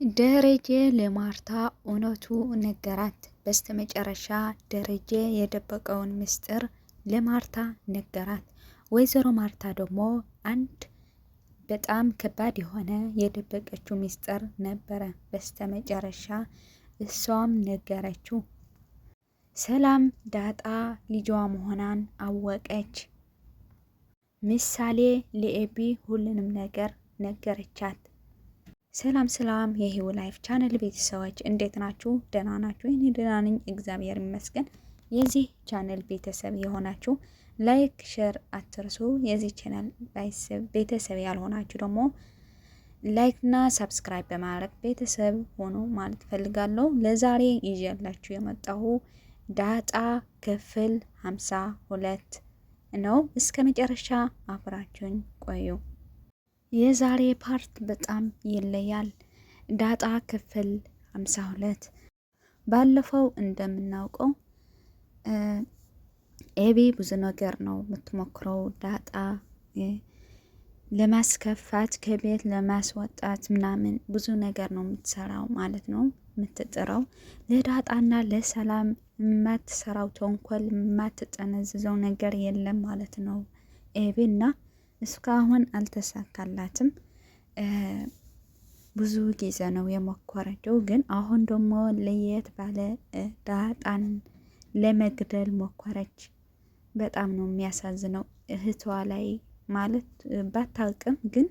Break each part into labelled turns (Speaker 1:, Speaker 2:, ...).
Speaker 1: ደረጀ ለማርታ እውነቱ ነገራት። በስተመጨረሻ ደረጀ የደበቀውን ምስጢር ለማርታ ነገራት። ወይዘሮ ማርታ ደግሞ አንድ በጣም ከባድ የሆነ የደበቀችው ምስጢር ነበረ። በስተመጨረሻ እሷም ነገረችው። ሰላም ዳጣ ልጇ መሆኗን አወቀች። ምሳሌ ለኤቢ ሁሉንም ነገር ነገረቻት። ሰላም ሰላም የህይወት ላይፍ ቻናል ቤተሰቦች እንዴት ናችሁ? ደህና ናችሁ? እኔ ደህና ነኝ፣ እግዚአብሔር ይመስገን። የዚህ ቻናል ቤተሰብ የሆናችሁ ላይክ ሼር አትርሱ። የዚህ ቻናል ቤተሰብ ያልሆናችሁ ደግሞ ላይክና ሰብስክራይብ በማድረግ ቤተሰብ ሆኖ ማለት ፈልጋለሁ። ለዛሬ ይዤላችሁ የመጣሁ ዳጣ ክፍል 52 ነው። እስከ መጨረሻ አብራችሁን ቆዩ። የዛሬ ፓርት በጣም ይለያል። ዳጣ ክፍል 52 ባለፈው እንደምናውቀው ኤቢ ብዙ ነገር ነው የምትሞክረው። ዳጣ ለማስከፋት ከቤት ለማስወጣት ምናምን ብዙ ነገር ነው የምትሰራው ማለት ነው የምትጥረው። ለዳጣና ለሰላም የማትሰራው ተንኮል የማትጠነዝዘው ነገር የለም ማለት ነው ኤቢና እስካሁን አልተሳካላትም። ብዙ ጊዜ ነው የሞከረችው፣ ግን አሁን ደግሞ ለየት ባለ ዳጣን ለመግደል ሞከረች። በጣም ነው የሚያሳዝነው። እህቷ ላይ ማለት ባታውቅም ግን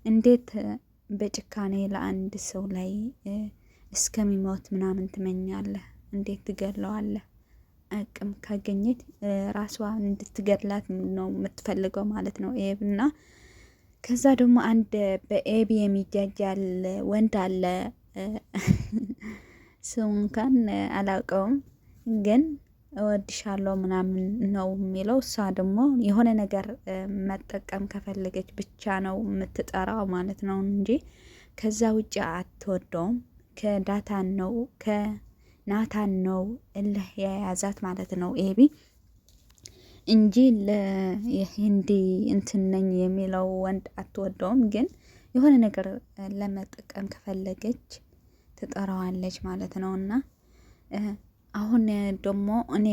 Speaker 1: እንዴት በጭካኔ ለአንድ ሰው ላይ እስከሚሞት ምናምን ትመኛለህ? እንዴት ትገድለዋለህ? አቅም ካገኘት ራሷ እንድትገድላት ነው የምትፈልገው ማለት ነው ኤብና። ከዛ ደግሞ አንድ በኤቢ የሚጃጃል ወንድ አለ። ስሙ እንኳን አላውቀውም፣ ግን እወድሻለሁ ምናምን ነው የሚለው። እሷ ደግሞ የሆነ ነገር መጠቀም ከፈለገች ብቻ ነው የምትጠራው ማለት ነው እንጂ ከዛ ውጭ አትወደውም። ከዳታን ነው ናታን ነው እልህ የያዛት ማለት ነው ኤቢ እንጂ ለሂንዲ እንትን ነኝ የሚለው ወንድ አትወደውም። ግን የሆነ ነገር ለመጠቀም ከፈለገች ትጠራዋለች ማለት ነው። እና አሁን ደግሞ እኔ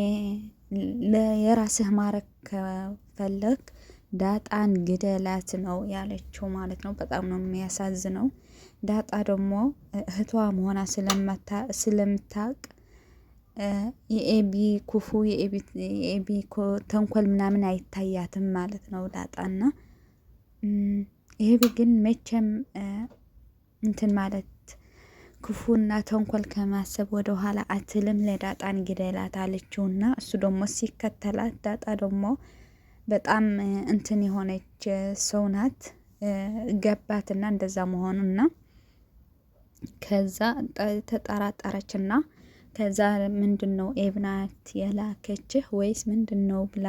Speaker 1: የራስህ ማረግ ከፈለግ ዳጣን ግደላት ነው ያለችው ማለት ነው። በጣም ነው የሚያሳዝነው። ዳጣ ደግሞ እህቷ መሆኗ ስለምታውቅ የኤቢ ኩፉ የኤቢ ተንኮል ምናምን አይታያትም ማለት ነው ዳጣና ኤቢ ግን መቼም እንትን ማለት ክፉና ተንኮል ከማሰብ ወደ ኋላ አትልም። ለዳጣን ግደላት አለችውና እሱ ደግሞ ሲከተላት፣ ዳጣ ደግሞ በጣም እንትን የሆነች ሰው ናት። ገባትና እንደዛ መሆኑና ከዛ ተጠራጠረችና ከዛ ምንድነው ኤብናት የላከችህ ወይስ ምንድነው ብላ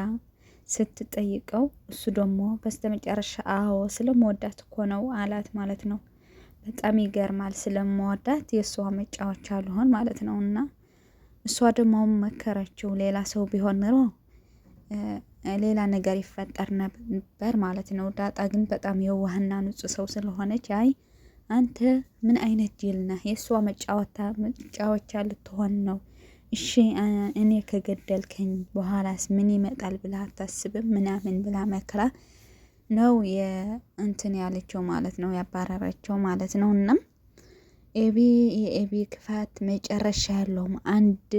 Speaker 1: ስትጠይቀው እሱ ደግሞ በስተመጨረሻ አዎ ስለምወዳት እኮ ነው አላት ማለት ነው። በጣም ይገርማል። ስለምወዳት የእሷ መጫወቻ አልሆን ማለት ነው። እና እሷ ደግሞ መከረችው። ሌላ ሰው ቢሆን ኑሮ ሌላ ነገር ይፈጠር ነበር ማለት ነው። ዳጣ ግን በጣም የዋህና ንጹህ ሰው ስለሆነች አይ አንተ ምን አይነት ጅል ነህ? የእሷ መጫወቻ ልትሆን ነው? እሺ እኔ ከገደልከኝ በኋላስ ምን ይመጣል ብላ አታስብም ምናምን ብላ መክራ ነው የእንትን ያለችው ማለት ነው፣ ያባረረችው ማለት ነው። እና የኤቢ ክፋት መጨረሻ ያለውም አንድ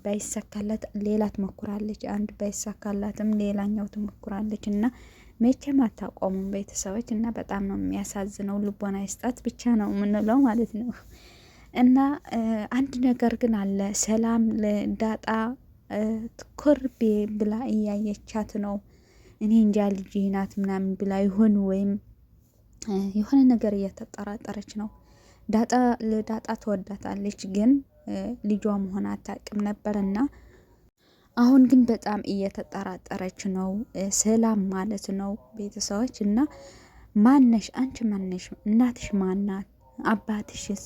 Speaker 1: ባይሳካላት ሌላ ትሞክራለች፣ አንድ ባይሳካላትም ሌላኛው ትሞክራለች። እና መቼም አታቆሙም ቤተሰቦች። እና በጣም ነው የሚያሳዝነው። ልቦና ይስጣት ብቻ ነው የምንለው ማለት ነው። እና አንድ ነገር ግን አለ። ሰላም ለዳጣ ትኮርቤ ብላ እያየቻት ነው። እኔ እንጃ ልጅ ናት ምናምን ብላ ይሆን ወይም የሆነ ነገር እየተጠራጠረች ነው። ለዳጣ ትወዳታለች፣ ግን ልጇ መሆን አታውቅም ነበር። እና አሁን ግን በጣም እየተጠራጠረች ነው ሰላም ማለት ነው ቤተሰቦች። እና ማነሽ አንቺ? ማነሽ? እናትሽ ማናት? አባትሽስ?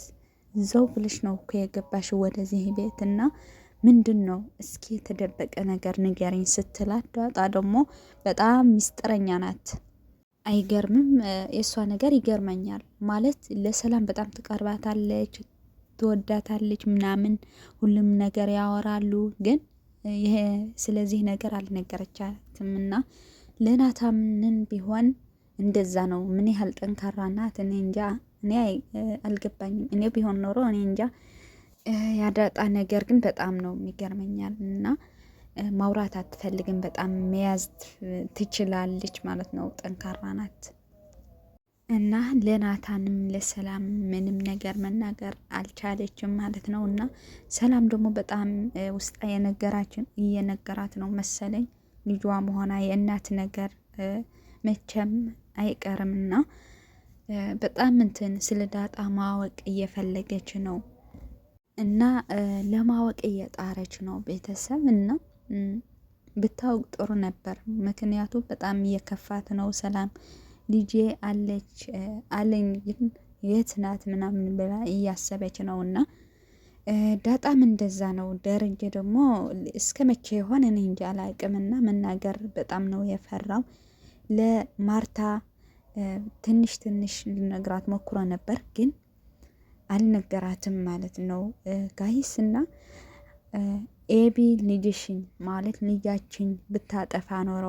Speaker 1: ዘው ብለሽ ነው እኮ የገባሽ ወደዚህ ቤት እና ምንድን ነው እስኪ የተደበቀ ነገር ንገሪኝ ስትላት፣ ዳጣ ደግሞ በጣም ሚስጥረኛ ናት። አይገርምም? የእሷ ነገር ይገርመኛል። ማለት ለሰላም በጣም ትቀርባታለች፣ ትወዳታለች ምናምን ሁሉም ነገር ያወራሉ። ግን ይሄ ስለዚህ ነገር አልነገረቻትም እና ለናታምን ቢሆን እንደዛ ነው። ምን ያህል ጠንካራ ናት እኔ እንጃ። እኔ አልገባኝም። እኔ ቢሆን ኖሮ እኔ እንጃ። ያዳጣ ነገር ግን በጣም ነው የሚገርመኛል እና ማውራት አትፈልግም። በጣም መያዝ ትችላለች ማለት ነው። ጠንካራ ናት እና ለናታንም ለሰላም ምንም ነገር መናገር አልቻለችም ማለት ነው። እና ሰላም ደግሞ በጣም ውስጣ እየነገራት ነው መሰለኝ ልጇ መሆኗ የእናት ነገር መቼም አይቀርምና በጣም እንትን ስለ ዳጣ ማወቅ እየፈለገች ነው እና ለማወቅ እየጣረች ነው ቤተሰብ እና ብታውቅ ጥሩ ነበር። ምክንያቱም በጣም እየከፋት ነው። ሰላም ልጄ አለች አለኝ ግን የት ናት ምናምን ብላ እያሰበች ነው እና ዳጣም እንደዛ ነው። ደረጀ ደግሞ እስከ መቼ የሆነ እኔ እንጂ አላቅምና መናገር በጣም ነው የፈራው። ለማርታ ትንሽ ትንሽ ልነግራት ሞክሮ ነበር ግን አልነገራትም ማለት ነው ጋይስ እና ኤቢ ልጅሽን ማለት ልጃችን ብታጠፋ ኖሮ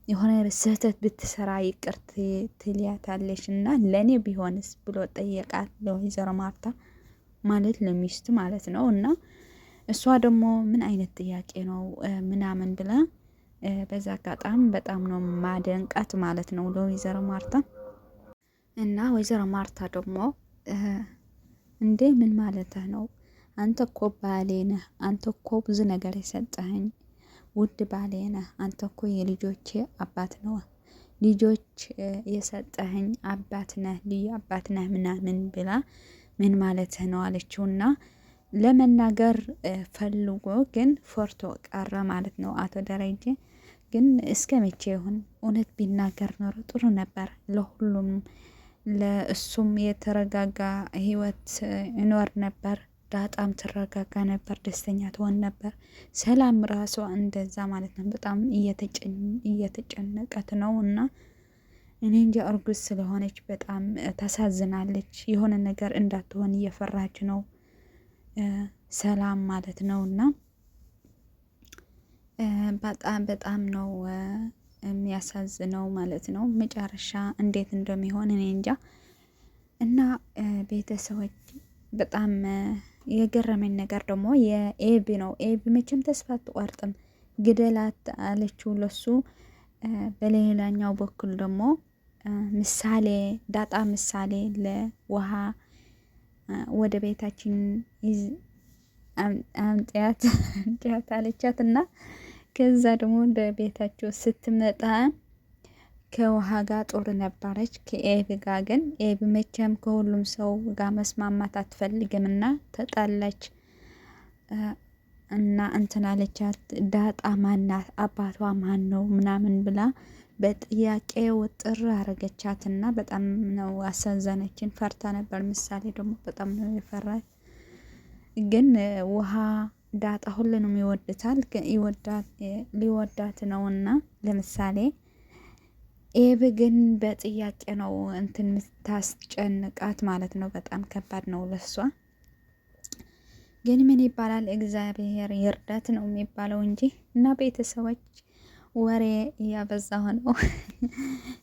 Speaker 1: የሆነ ስህተት ብትሰራ ይቅር ትልያታለሽ እና ለእኔ ቢሆንስ ብሎ ጠየቃት ለወይዘሮ ማርታ ማለት ለሚስት ማለት ነው። እና እሷ ደግሞ ምን አይነት ጥያቄ ነው ምናምን ብላ በዛ አጋጣሚ በጣም ነው ማደንቃት ማለት ነው ለወይዘሮ ማርታ። እና ወይዘሮ ማርታ ደግሞ እንዴ ምን ማለትህ ነው? አንተ እኮ ባሌ ነህ። አንተ እኮ ብዙ ነገር የሰጠኸኝ ውድ ባሌ ነህ። አንተ እኮ የልጆቼ አባት ነው። ልጆች የሰጠኸኝ አባት ነህ፣ ልዩ አባት ነህ ምናምን ብላ ምን ማለትህ ነው አለችውና ለመናገር ፈልጎ ግን ፈርቶ ቀረ ማለት ነው አቶ ደረጀ። ግን እስከ መቼ ይሁን እውነት ቢናገር ኖሮ ጥሩ ነበር ለሁሉም። ለእሱም የተረጋጋ ህይወት ይኖር ነበር። ዳጣም ትረጋጋ ነበር፣ ደስተኛ ትሆን ነበር። ሰላም ራሷ እንደዛ ማለት ነው። በጣም እየተጨነቀት ነው እና እኔ እንጃ እርጉዝ ስለሆነች በጣም ታሳዝናለች። የሆነ ነገር እንዳትሆን እየፈራች ነው ሰላም ማለት ነው እና በጣም ነው የሚያሳዝነው ማለት ነው። መጨረሻ እንዴት እንደሚሆን እኔ እንጃ። እና ቤተሰቦች በጣም የገረመኝ ነገር ደግሞ የኤቢ ነው። ኤቢ መቼም ተስፋ አትቆርጥም። ግደላት አለችው ለሱ። በሌላኛው በኩል ደግሞ ምሳሌ ዳጣ ምሳሌ ለውሃ ወደ ቤታችን አምጥያት አለቻት እና ከዛ ደግሞ ወደ ቤታቸው ስትመጣ ከውሃ ጋር ጦር ነበረች ከኤብ ጋር። ግን ኤብ መቼም ከሁሉም ሰው ጋር መስማማት አትፈልግም እና ተጣላች እና እንትን አለቻት። ዳጣ ማናት? አባቷ ማን ነው ምናምን ብላ በጥያቄ ውጥር አረገቻት እና በጣም ነው አሳዘነችን። ፈርታ ነበር። ምሳሌ ደግሞ በጣም ነው የፈራች። ግን ውሃ ዳጣ ሁሉንም ይወድታል፣ ሊወዳት ነውና ለምሳሌ ኤብ ግን በጥያቄ ነው እንትን ምታስጨንቃት ማለት ነው። በጣም ከባድ ነው ለሷ። ግን ምን ይባላል እግዚአብሔር ይርዳት ነው የሚባለው እንጂ። እና ቤተሰቦች ወሬ እያበዛሁ ነው።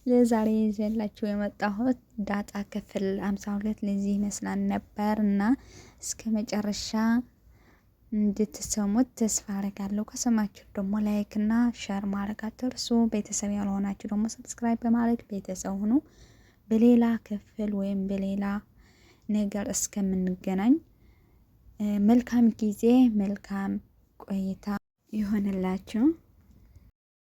Speaker 1: ለዛሬ ይዤላችሁ የመጣሁት ዳጣ ክፍል 52 ለዚህ ይመስላል ነበር እና እስከ መጨረሻ እንድትሰሙት ተስፋ አረጋለሁ። ከሰማችሁ ደግሞ ላይክ እና ሼር ማድረግ አትርሱ። ቤተሰብ ያልሆናችሁ ደግሞ ሰብስክራይብ በማድረግ ቤተሰብ ሁኑ። በሌላ ክፍል ወይም በሌላ ነገር እስከምንገናኝ መልካም ጊዜ፣ መልካም ቆይታ ይሆንላችሁ።